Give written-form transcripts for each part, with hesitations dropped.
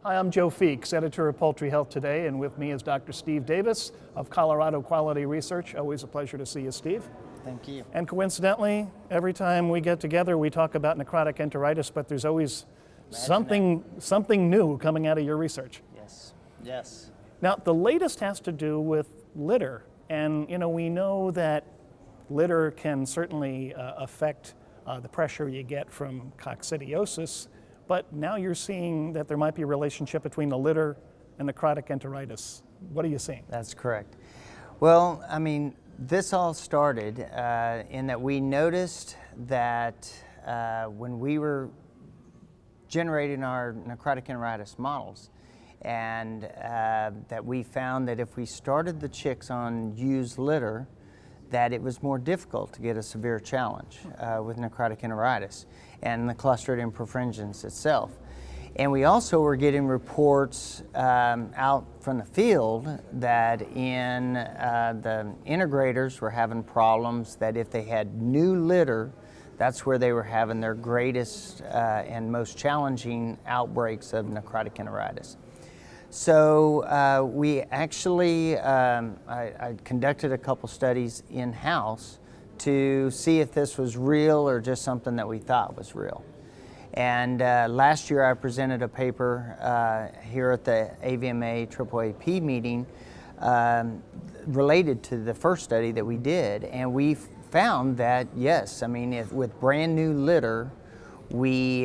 Hi, I'm Joe Feeks, editor of Poultry Health Today, and with me is Dr. Steve Davis of Colorado Quality Research. Always a pleasure to see you, Steve. Thank you. And coincidentally, every time we get together, we talk about necrotic enteritis, but there's always something new coming out of your research. Yes. Now, the latest has to do with litter, and we know that litter can certainly affect the pressure you get from coccidiosis. But now you're seeing that there might be a relationship between the litter and necrotic enteritis. What are you seeing? That's correct. Well, this all started in that we noticed that when we were generating our necrotic enteritis models, and that we found that if we started the chicks on used litter, that it was more difficult to get a severe challenge with necrotic enteritis and the Clostridium perfringens itself. And we also were getting reports out from the field that in the integrators were having problems, that if they had new litter, that's where they were having their greatest and most challenging outbreaks of necrotic enteritis. So we actually, I conducted a couple studies in-house to see if this was real or just something that we thought was real. And last year I presented a paper here at the AVMA AAAP meeting related to the first study that we did, and we found that yes, with brand new litter, we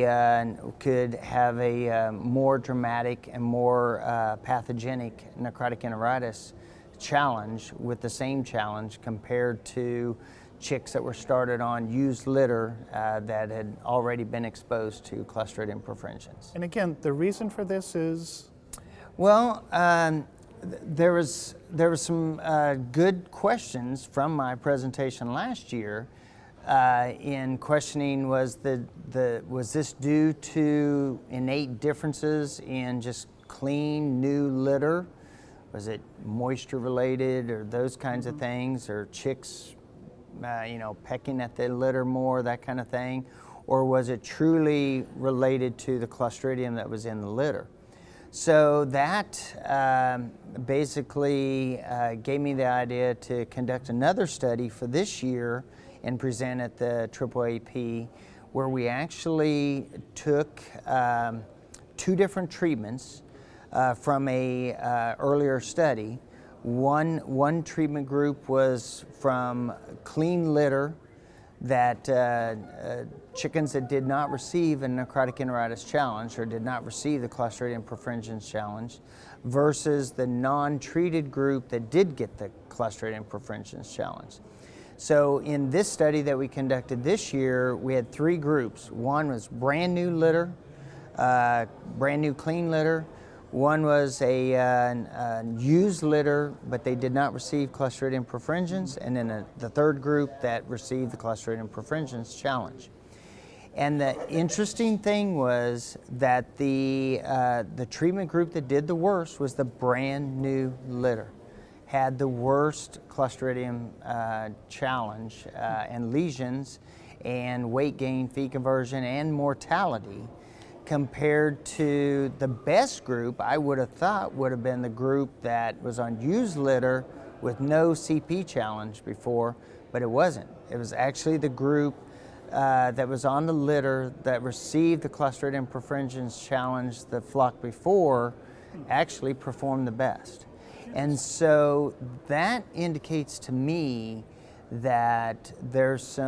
could have a more dramatic and more pathogenic necrotic enteritis challenge with the same challenge compared to chicks that were started on used litter that had already been exposed to Clostridium perfringens. And again, the reason for this is? Well, there was some good questions from my presentation last year in questioning was this due to innate differences in just clean new litter? Was it moisture related or those kinds of things, or chicks pecking at the litter more, that kind of thing? Or was it truly related to the Clostridium that was in the litter? So that basically gave me the idea to conduct another study for this year and present at the AAAP, where we actually took two different treatments from a earlier study. One treatment group was from clean litter that chickens that did not receive a necrotic enteritis challenge or did not receive the Clostridium perfringens challenge, versus the non-treated group that did get the Clostridium perfringens challenge. So in this study that we conducted this year, we had three groups. One was brand new litter, brand new clean litter. One was a used litter, but they did not receive Clostridium perfringens, and then the third group that received the Clostridium perfringens challenge. And the interesting thing was that the treatment group that did the worst was the brand new litter, had the worst Clostridium challenge and lesions and weight gain, feed conversion, and mortality, compared to the best group I would have thought would have been the group that was on used litter with no CP challenge before, but it wasn't. It was actually the group that was on the litter that received the Clostridium perfringens challenge the flock before actually performed the best. And so that indicates to me that there's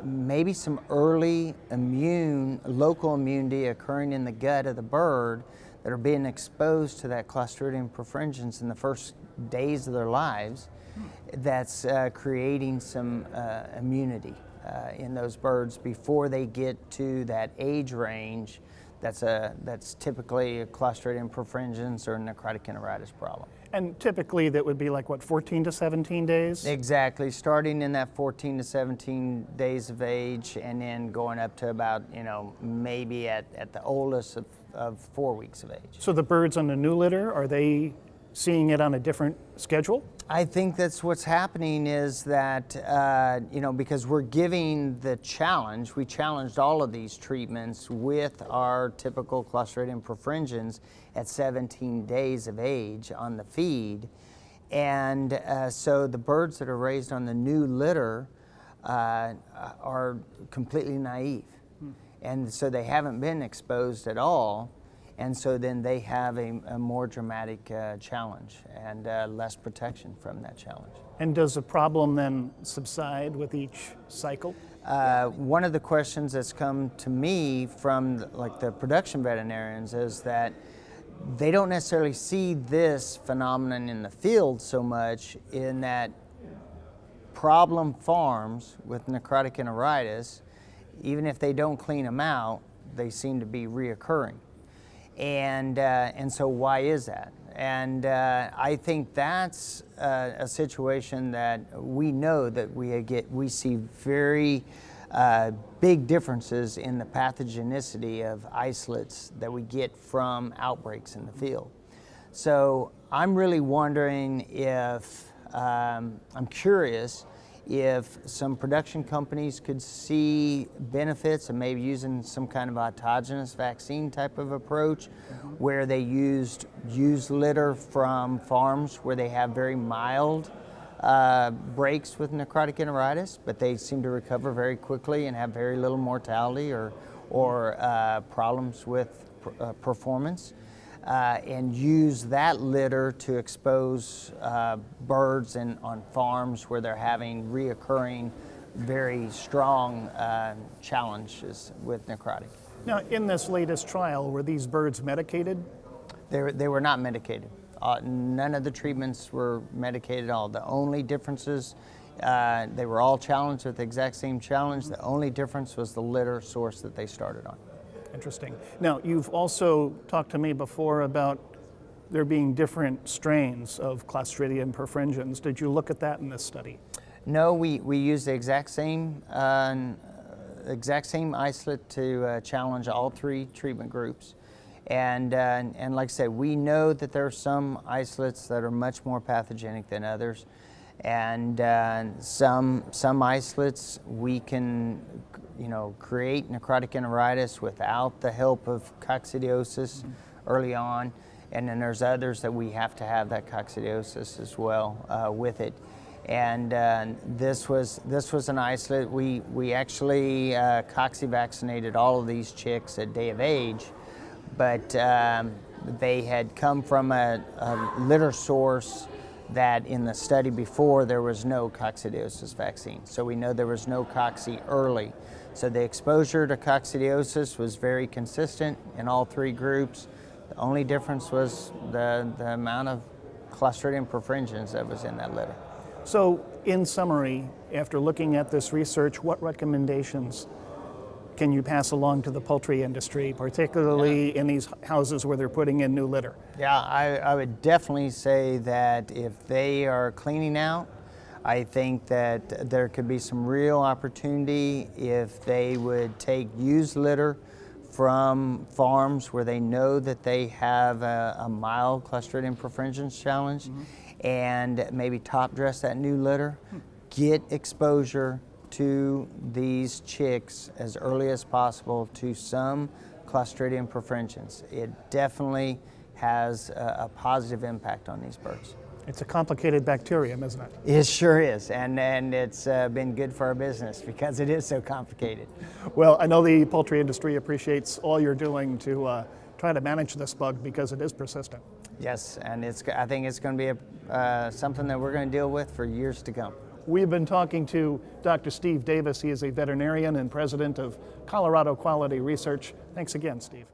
maybe some early local immunity occurring in the gut of the bird that are being exposed to that Clostridium perfringens in the first days of their lives, that's creating some immunity in those birds before they get to that age range that's typically a Clostridium perfringens or necrotic enteritis problem. And typically that would be like, what, 14 to 17 days? Exactly, starting in that 14 to 17 days of age, and then going up to about, maybe at the oldest of 4 weeks of age. So the birds on the new litter, are they seeing it on a different schedule? I think that's what's happening is that, because we're giving the challenge, we challenged all of these treatments with our typical Clostridium perfringens at 17 days of age on the feed. And so the birds that are raised on the new litter are completely naive. And so they haven't been exposed at all. And so then they have a more dramatic challenge and less protection from that challenge. And does the problem then subside with each cycle? One of the questions that's come to me from the production veterinarians is that they don't necessarily see this phenomenon in the field so much, in that problem farms with necrotic enteritis, even if they don't clean them out, they seem to be reoccurring. And so why is that? And I think that's a situation that we know that we see very big differences in the pathogenicity of isolates that we get from outbreaks in the field. So I'm really wondering if, I'm curious if some production companies could see benefits of maybe using some kind of autogenous vaccine type of approach, where they use litter from farms where they have very mild breaks with necrotic enteritis, but they seem to recover very quickly and have very little mortality or problems with performance. And use that litter to expose birds on farms where they're having reoccurring, very strong challenges with necrotic. Now, in this latest trial, were these birds medicated? They were not medicated. None of the treatments were medicated at all. The only differences, they were all challenged with the exact same challenge. The only difference was the litter source that they started on. Interesting. Now, you've also talked to me before about there being different strains of Clostridium perfringens. Did you look at that in this study? No, we used the exact same isolate to challenge all three treatment groups. And like I said, we know that there are some isolates that are much more pathogenic than others. And some isolates we can create necrotic enteritis without the help of coccidiosis early on, and then there's others that we have to have that coccidiosis as well with it. And this was an isolate. We actually cocci-vaccinated all of these chicks at day of age, but they had come from a litter source that in the study before there was no coccidiosis vaccine. So we know there was no cocci early. So the exposure to coccidiosis was very consistent in all three groups. The only difference was the amount of Clostridium perfringens that was in that litter. So in summary, after looking at this research, what recommendations can you pass along to the poultry industry, particularly in these houses where they're putting in new litter? Yeah, I would definitely say that if they are cleaning out, I think that there could be some real opportunity if they would take used litter from farms where they know that they have a mild Clostridium perfringens challenge, and maybe top dress that new litter, get exposure to these chicks as early as possible to some Clostridium perfringens. It definitely has a positive impact on these birds. It's a complicated bacterium, isn't it? It sure is, and it's been good for our business because it is so complicated. Well, I know the poultry industry appreciates all you're doing to try to manage this bug because it is persistent. Yes, and I think it's going to be something that we're going to deal with for years to come. We've been talking to Dr. Steve Davis. He is a veterinarian and president of Colorado Quality Research. Thanks again, Steve.